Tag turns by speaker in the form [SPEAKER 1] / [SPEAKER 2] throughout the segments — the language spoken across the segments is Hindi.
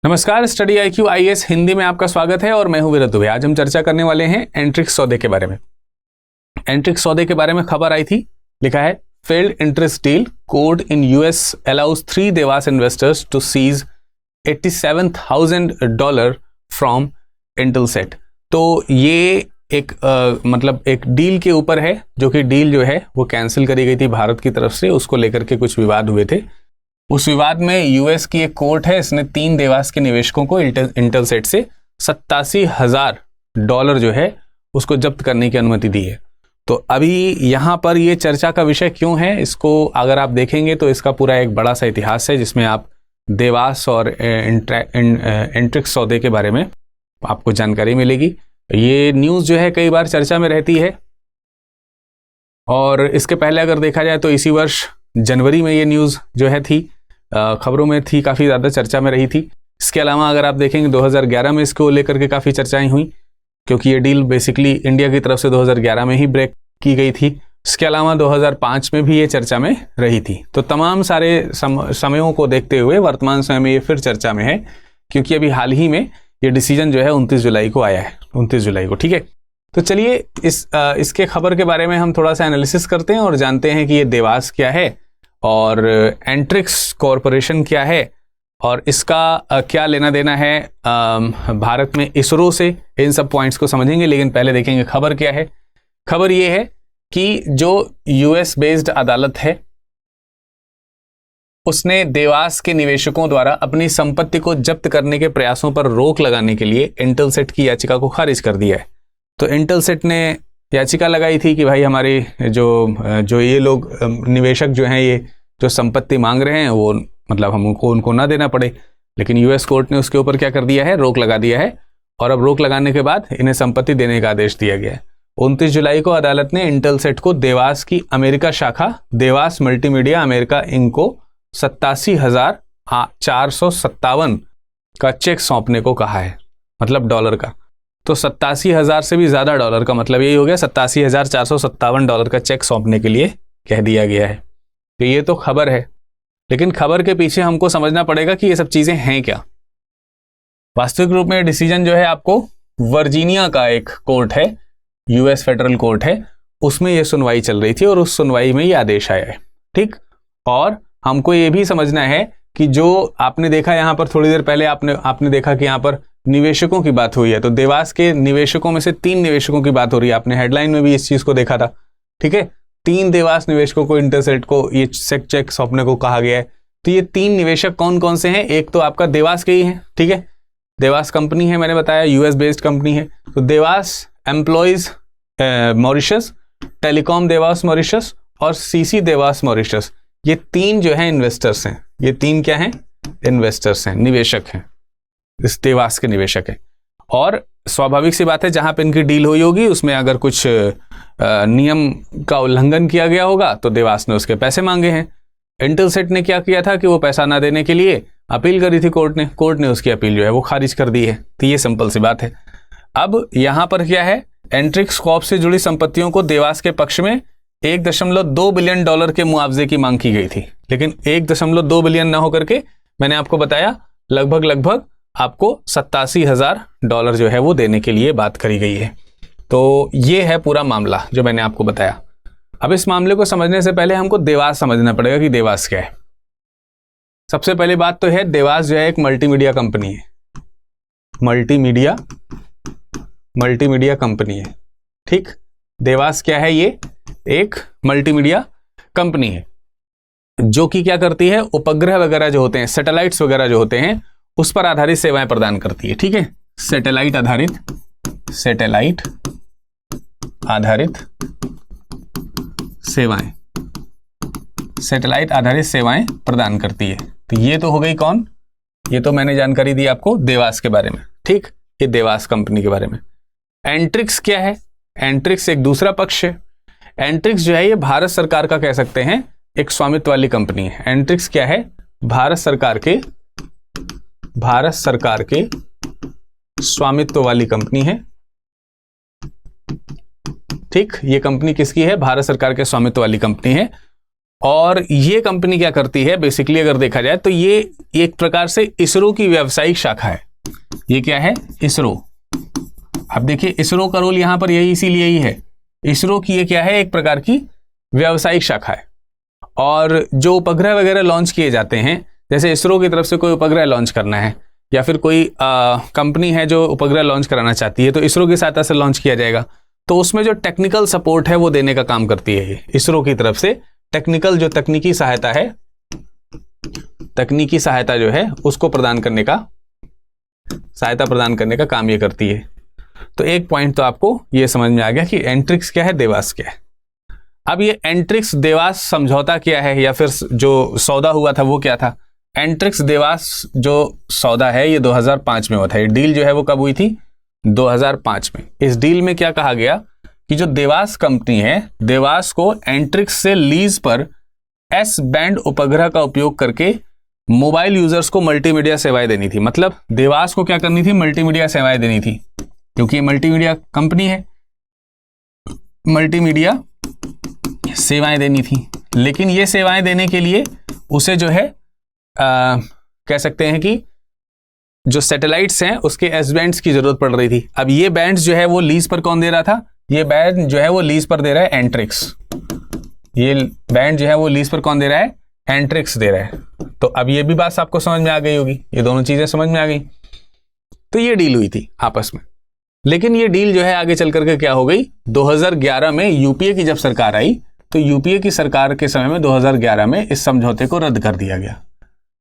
[SPEAKER 1] नमस्कार, स्टडी IQ IAS हिंदी में आपका स्वागत है और मैं हूं वीरत दुबे। आज हम चर्चा करने वाले हैं एंट्रिक्स सौदे के बारे में। एंट्रिक्स सौदे के बारे में खबर आई थी, लिखा है failed interest deal, court in US allows 3 Devas investors to seize $87,000 from Intelsat. तो ये एक एक डील के ऊपर है, जो कि डील जो है वो कैंसिल करी गई थी भारत की तरफ से। उसको लेकर के कुछ विवाद हुए थे। उस विवाद में US की एक कोर्ट है, इसने 3 देवास के निवेशकों को इंटेलसेट से $87,000 जो है उसको जब्त करने की अनुमति दी है। तो अभी यहाँ पर ये चर्चा का विषय क्यों है, इसको अगर आप देखेंगे तो इसका पूरा एक बड़ा सा इतिहास है, जिसमें आप देवास और एंट्रिक्स सौदे के बारे में आपको जानकारी मिलेगी। ये न्यूज़ जो है कई बार चर्चा में रहती है, और इसके पहले अगर देखा जाए तो इसी वर्ष जनवरी में ये न्यूज़ जो है थी, खबरों में थी, काफ़ी ज़्यादा चर्चा में रही थी। इसके अलावा अगर आप देखेंगे 2011 में इसको लेकर के काफ़ी चर्चाएं हुई, क्योंकि ये डील बेसिकली इंडिया की तरफ से 2011 में ही ब्रेक की गई थी। इसके अलावा 2005 में भी ये चर्चा में रही थी। तो तमाम सारे समयों को देखते हुए वर्तमान समय में ये फिर चर्चा में है, क्योंकि अभी हाल ही में ये डिसीजन जो है 29 जुलाई को आया है, 29 जुलाई को। ठीक है, तो चलिए इसके खबर के बारे में हम थोड़ा सा एनालिसिस करते हैं और जानते हैं कि ये देवास क्या है और एंट्रिक्स कॉरपोरेशन क्या है और इसका क्या लेना देना है भारत में इसरो से। इन सब पॉइंट्स को समझेंगे, लेकिन पहले देखेंगे खबर क्या है। खबर ये है कि जो US बेस्ड अदालत है, उसने देवास के निवेशकों द्वारा अपनी संपत्ति को जब्त करने के प्रयासों पर रोक लगाने के लिए इंटेलसेट की याचिका को खारिज कर दिया है। तो इंटेलसेट ने याचिका लगाई थी कि भाई हमारे जो ये लोग निवेशक जो हैं, ये जो संपत्ति मांग रहे हैं वो मतलब हमको उनको ना देना पड़े। लेकिन US कोर्ट ने उसके ऊपर क्या कर दिया है, रोक लगा दिया है, और अब रोक लगाने के बाद इन्हें संपत्ति देने का आदेश दिया गया है। 29 जुलाई को अदालत ने इंटेलसेट को देवास की अमेरिका शाखा देवास मल्टीमीडिया अमेरिका इंक को 87,457 का चेक सौंपने को कहा है, मतलब डॉलर का। तो 87,000 से भी ज़्यादा डॉलर का मतलब यही हो गया, $87,457 का चेक सौंपने के लिए कह दिया गया है। तो ये तो खबर है, लेकिन खबर के पीछे हमको समझना पड़ेगा कि ये सब चीज़ें हैं क्या। वास्तविक रूप में डिसीजन जो है आपको वर्जीनिया का एक कोर्ट है, US फेडरल कोर्ट है, उसमें ये सुनवाई चल रही थी और उस सुनवाई में ये आदेश आया है। ठीक, और हमको ये भी समझना है कि जो आपने देखा यहाँ पर थोड़ी देर पहले आपने देखा कि यहाँ पर निवेशकों की बात हुई है। तो देवास के निवेशकों में से 3 निवेशकों की बात हो रही है। आपने हेडलाइन में भी इस चीज को देखा था। ठीक है, 3 देवास निवेशकों को इंटेलसेट को ये चेक सौंपने को कहा गया है। तो ये 3 निवेशक कौन कौन से हैं? एक तो आपका देवास के ही है, ठीक है, देवास कंपनी है, मैंने बताया US बेस्ड कंपनी है। तो Dewas employees Mauritius, telecom Dewas Mauritius और CC देवास मॉरिशस, ये 3 जो है इन्वेस्टर्स हैं। ये 3 क्या हैं? इन्वेस्टर्स हैं, निवेशक हैं, इस देवास के निवेशक है। और स्वाभाविक सी बात है, जहां पे इनकी डील हुई होगी उसमें अगर कुछ नियम का उल्लंघन किया गया होगा तो देवास ने उसके पैसे मांगे हैं। इंटेलसेट ने क्या किया था कि वो पैसा ना देने के लिए अपील करी थी कोर्ट ने उसकी अपील जो है वो खारिज कर दी है। तो ये सिंपल सी बात है। अब यहां पर क्या है, एंट्रिक्स कॉर्प से जुड़ी संपत्तियों को देवास के पक्ष में $1.2 बिलियन के मुआवजे की मांग की गई थी, लेकिन 1.2 बिलियन ना होकर के मैंने आपको बताया लगभग आपको $87,000 जो है वो देने के लिए बात करी गई है। तो ये है पूरा मामला जो मैंने आपको बताया। अब इस मामले को समझने से पहले हमको देवास समझना पड़ेगा कि देवास क्या है। सबसे पहली बात तो है, देवास जो है एक मल्टीमीडिया कंपनी है, मल्टीमीडिया कंपनी है। ठीक, देवास क्या है? ये एक मल्टीमीडिया कंपनी है जो कि क्या करती है, उपग्रह वगैरह जो होते हैं, सैटेलाइट्स वगैरह जो होते हैं, उस पर आधारित सेवाएं प्रदान करती है। ठीक है, सैटेलाइट आधारित सेवाएं प्रदान करती है। तो ये तो हो गई कौन? ये तो मैंने जानकारी दी आपको देवास के बारे में। ठीक, ये देवास कंपनी के बारे में। एंट्रिक्स क्या है? एंट्रिक्स एक दूसरा पक्ष है। एंट्रिक्स जो है ये भारत सरकार का कह सकते हैं एक स्वामित्व वाली कंपनी है। एंट्रिक्स क्या है? भारत सरकार के स्वामित्व वाली कंपनी है। ठीक, ये कंपनी किसकी है? भारत सरकार के स्वामित्व वाली कंपनी है। और ये कंपनी क्या करती है बेसिकली, अगर देखा जाए तो ये एक प्रकार से इसरो की व्यावसायिक शाखा है। ये क्या है? इसरो। अब देखिए इसरो का रोल यहां पर यही इसीलिए ही है, इसरो की ये क्या है, एक प्रकार की व्यावसायिक शाखा है। और जो उपग्रह वगैरह लॉन्च किए जाते हैं, जैसे इसरो की तरफ से कोई उपग्रह लॉन्च करना है या फिर कोई कंपनी है जो उपग्रह लॉन्च कराना चाहती है, तो इसरो की सहायता से लॉन्च किया जाएगा। तो उसमें जो टेक्निकल सपोर्ट है वो देने का काम करती है ये इसरो की तरफ से। टेक्निकल जो तकनीकी सहायता है, तकनीकी सहायता जो है उसको प्रदान करने का, सहायता प्रदान करने का काम ये करती है। तो एक पॉइंट तो आपको ये समझ में आ गया कि एंट्रिक्स क्या है, देवास क्या है। अब ये एंट्रिक्स देवास समझौता क्या है, या फिर जो सौदा हुआ था वो क्या था। एंट्रिक्स देवास जो सौदा है ये 2005 में हुआ था। ये डील जो है वो कब हुई थी? 2005 में। इस डील में क्या कहा गया कि जो देवास कंपनी है, देवास को एंट्रिक्स से लीज पर एस बैंड उपग्रह का उपयोग करके मोबाइल यूजर्स को मल्टीमीडिया सेवाएं देनी थी। मतलब देवास को क्या करनी थी? मल्टीमीडिया सेवाएं देनी थी, क्योंकि ये मल्टीमीडिया कंपनी है, मल्टीमीडिया सेवाएं देनी थी। लेकिन ये सेवाएं देने के लिए उसे जो है कह सकते हैं कि जो सैटेलाइट्स हैं उसके एस बैंड्स की जरूरत पड़ रही थी। अब ये बैंड्स जो है वो लीज पर कौन दे रहा था? ये बैंड जो है वो लीज पर दे रहा है एंट्रिक्स। ये बैंड जो है वो लीज पर कौन दे रहा है? एंट्रिक्स दे रहा है। तो अब ये भी बात आपको समझ में आ गई होगी, ये दोनों चीजें समझ में आ गई। तो ये डील हुई थी आपस में। लेकिन ये डील जो है आगे चल करके क्या हो गई? 2011 में यूपीए की जब सरकार आई, तो यूपीए की सरकार के समय में 2011 में इस समझौते को रद्द कर दिया गया।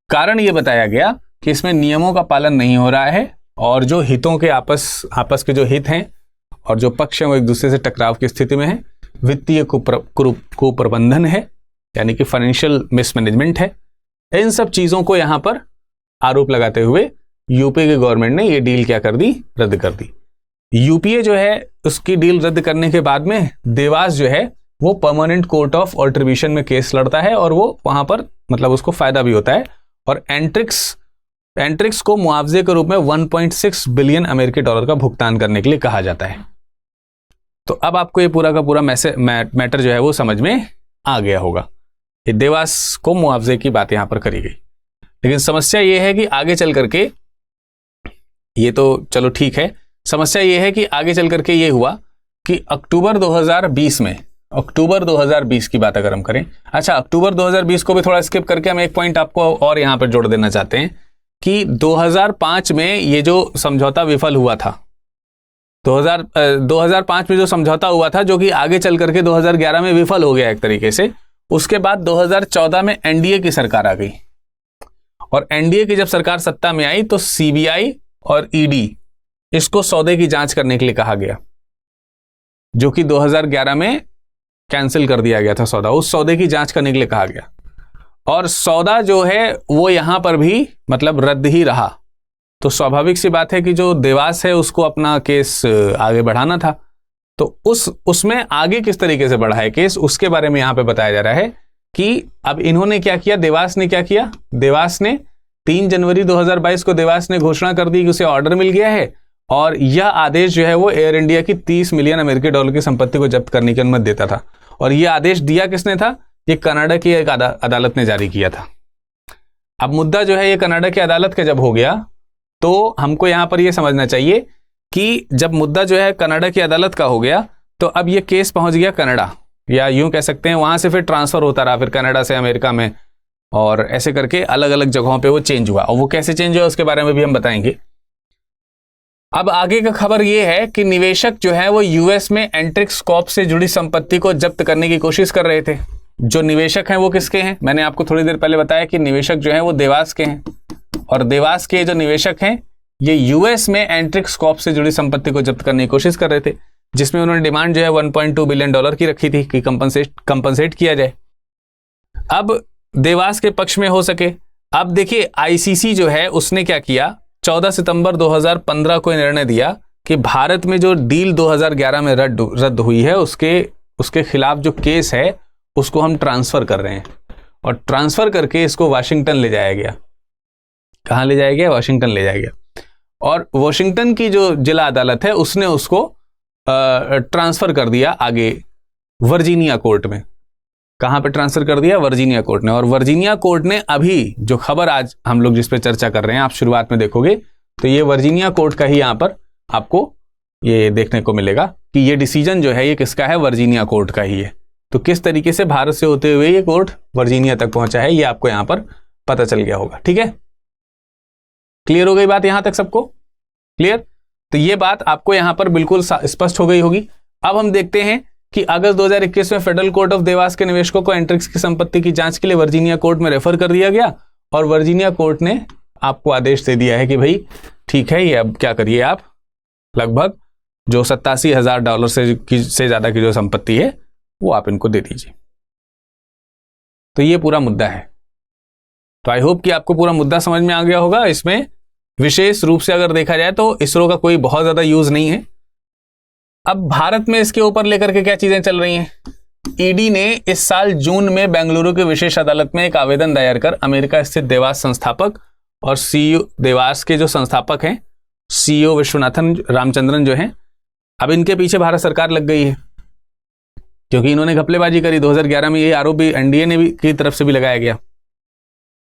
[SPEAKER 1] कारण ये बताया गया कि इसमें नियमों का पालन नहीं हो रहा है, और जो हितों के आपस के जो हित हैं और जो पक्ष हैं वो एक दूसरे से टकराव की स्थिति में है। वित्तीय कुप्रबंधन है, यानी कि फाइनेंशियल मिसमैनेजमेंट है। इन सब चीजों को यहां पर आरोप लगाते हुए यूपीए की गवर्नमेंट ने ये डील क्या कर दी? रद्द कर दी। यूपीए जो है उसकी डील रद्द करने के बाद में देवास जो है वो परमानेंट कोर्ट ऑफ आर्बिट्रेशन में केस लड़ता है, और वो वहां पर मतलब उसको फायदा भी होता है। और एंट्रिक्स को मुआवजे के रूप में 1.6 बिलियन अमेरिकी डॉलर का भुगतान करने के लिए कहा जाता है। तो अब आपको ये पूरा का पूरा मैटर जो है वो समझ में आ गया होगा। ये देवास को मुआवजे की बात यहां पर करी गई। लेकिन समस्या ये है कि आगे चल करके, ये तो चलो ठीक है, समस्या ये है कि आगे चल करके ये हुआ कि अक्टूबर 2020 की बात अगर हम करें, अच्छा अक्टूबर 2020 को भी थोड़ा स्किप करके हम एक पॉइंट आपको और यहां पर जोड़ देना चाहते हैं कि 2005 में ये जो समझौता विफल हुआ था, 2005 में जो समझौता हुआ था, जो कि आगे चल करके 2011 में विफल हो गया एक तरीके से। उसके बाद 2014 में एनडीए की सरकार आ गई, और एनडीए की जब सरकार सत्ता में आई तो सीबीआई और ईडी इसको सौदे की जांच करने के लिए कहा गया, जो कि 2011 में कैंसिल कर दिया गया था सौदा। उस सौदे की जांच करने के लिए कहा गया, और सौदा जो है वो यहां पर भी मतलब रद्द ही रहा। तो स्वाभाविक सी बात है कि जो देवास है उसको अपना केस आगे बढ़ाना था। तो उसमें आगे किस तरीके से बढ़ा है केस, उसके बारे में यहां पे बताया जा रहा है कि अब इन्होंने क्या किया, देवास ने क्या किया। देवास ने 3 जनवरी 2022 को देवास ने घोषणा कर दी कि उसे ऑर्डर मिल गया है, और यह आदेश जो है वो एयर इंडिया की 30 मिलियन अमेरिकी डॉलर की संपत्ति को जब्त करने की अनुमति देता था। और यह आदेश दिया किसने था? ये कनाडा की एक अदालत ने जारी किया था। अब मुद्दा जो है ये कनाडा की अदालत का जब हो गया, तो हमको यहां पर यह समझना चाहिए कि जब मुद्दा जो है कनाडा की अदालत का हो गया, तो अब ये केस पहुंच गया कनाडा, या यूं कह सकते हैं वहां से फिर ट्रांसफर होता रहा, फिर कनाडा से अमेरिका में, और ऐसे करके अलग अलग जगहों पे वो चेंज हुआ। और वो कैसे चेंज हुआ उसके बारे में भी हम बताएंगे। अब आगे का खबर ये है कि निवेशक जो है वो यूएस में एंट्रिक्स कॉर्प से जुड़ी संपत्ति को जब्त करने की कोशिश कर रहे थे। जो निवेशक हैं वो किसके हैं? मैंने आपको थोड़ी देर पहले बताया कि निवेशक जो हैं वो देवास के हैं, और देवास के जो निवेशक हैं ये यूएस में एंट्रिक्स कॉर्प से जुड़ी संपत्ति को जब्त करने की कोशिश कर रहे थे, जिसमें उन्होंने डिमांड जो है 1.2 बिलियन डॉलर की रखी थी कि कंपनसेट किया जाए। अब देवास के पक्ष में हो सके। अब देखिए आईसीसी जो है उसने क्या किया, 14 सितंबर 2015 को निर्णय दिया कि भारत में जो डील 2011 में रद्द हुई है उसके खिलाफ जो केस है उसको हम ट्रांसफर कर रहे हैं, और ट्रांसफर करके इसको वाशिंगटन ले जाया गया। कहां ले जाया गया? वाशिंगटन ले जाया गया। और वाशिंगटन की जो जिला अदालत है उसने उसको ट्रांसफर कर दिया आगे वर्जीनिया कोर्ट में। कहाँ पे ट्रांसफर कर दिया? वर्जीनिया कोर्ट ने। और वर्जीनिया कोर्ट ने अभी जो खबर आज हम लोग जिस पे चर्चा कर रहे हैं, आप शुरुआत में देखोगे तो ये वर्जीनिया कोर्ट का ही यहाँ पर आपको ये देखने को मिलेगा कि ये डिसीजन जो है ये किसका है? वर्जीनिया कोर्ट का ही है। तो किस तरीके से भारत से होते हुए ये कोर्ट वर्जीनिया तक पहुंचा है, ये आपको यहाँ पर पता चल गया होगा। ठीक है, क्लियर हो गई बात यहां तक सबको? क्लियर? तो ये बात आपको यहां पर बिल्कुल स्पष्ट हो गई होगी। अब हम देखते हैं कि अगस्त 2021 में फेडरल कोर्ट ऑफ देवास के निवेशकों को एंट्रिक्स की संपत्ति की जांच के लिए वर्जीनिया कोर्ट में रेफर कर दिया गया और वर्जीनिया कोर्ट ने आपको आदेश दे दिया है कि भाई ठीक है, ये अब क्या करिए, आप लगभग जो $87,000 से ज्यादा की जो संपत्ति है वो आप इनको दे दीजिए। तो ये पूरा मुद्दा है। तो आई होप कि आपको पूरा मुद्दा समझ में आ गया होगा। इसमें विशेष रूप से अगर देखा जाए तो इसरो का कोई बहुत ज्यादा यूज नहीं है। अब भारत में इसके ऊपर लेकर के क्या चीजें चल रही हैं? ईडी ने इस साल जून में बेंगलुरु की विशेष अदालत में एक आवेदन दायर कर अमेरिका स्थित देवास संस्थापक और सीईओ देवास के जो संस्थापक हैं, सीईओ विश्वनाथन रामचंद्रन जो हैं, अब इनके पीछे भारत सरकार लग गई है क्योंकि इन्होंने घपलेबाजी करी। 2011 में ये आरोप भी एनडीए ने भी की तरफ से भी लगाया गया।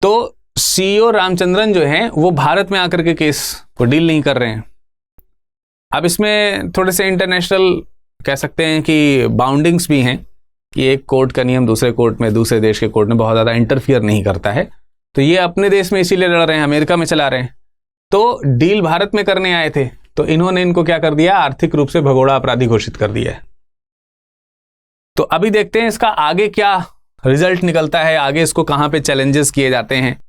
[SPEAKER 1] तो सीईओ रामचंद्रन जो हैं वो भारत में आकर के केस को डील नहीं कर रहे हैं। अब इसमें थोड़े से इंटरनेशनल कह सकते हैं कि बाउंडिंग्स भी हैं कि एक कोर्ट का नियम दूसरे कोर्ट में, दूसरे देश के कोर्ट में बहुत ज़्यादा इंटरफियर नहीं करता है। तो ये अपने देश में इसीलिए लड़ रहे हैं, अमेरिका में चला रहे हैं। तो डील भारत में करने आए थे तो इन्होंने इनको क्या कर दिया? आर्थिक रूप से भगोड़ा अपराधी घोषित कर दिया है। तो अभी देखते हैं इसका आगे क्या रिजल्ट निकलता है, आगे इसको कहाँ पे चैलेंजेस किए जाते हैं,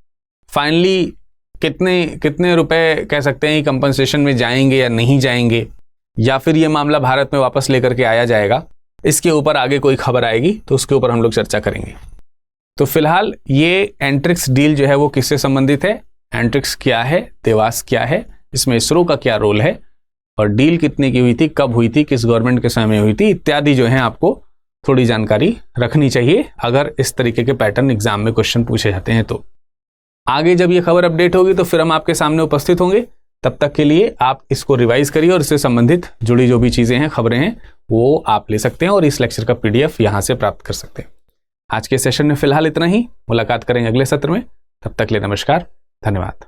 [SPEAKER 1] फाइनली कितने रुपए कह सकते हैं कंपनसेशन में जाएंगे या नहीं जाएंगे, या फिर ये मामला भारत में वापस लेकर के आया जाएगा। इसके ऊपर आगे कोई खबर आएगी तो उसके ऊपर हम लोग चर्चा करेंगे। तो फिलहाल ये एंट्रिक्स डील जो है वो किससे संबंधित है, एंट्रिक्स क्या है, देवास क्या है, इसमें इसरो का क्या रोल है, और डील कितने की हुई थी, कब हुई थी, किस गवर्नमेंट के समय में हुई थी, इत्यादि जो है आपको थोड़ी जानकारी रखनी चाहिए अगर इस तरीके के पैटर्न एग्जाम में क्वेश्चन पूछे जाते हैं। तो आगे जब ये खबर अपडेट होगी तो फिर हम आपके सामने उपस्थित होंगे। तब तक के लिए आप इसको रिवाइज करिए और इससे संबंधित जुड़ी जो भी चीजें हैं, खबरें हैं, वो आप ले सकते हैं और इस लेक्चर का PDF यहां से प्राप्त कर सकते हैं। आज के सेशन में फिलहाल इतना ही, मुलाकात करेंगे अगले सत्र में। तब तक के लिए नमस्कार, धन्यवाद।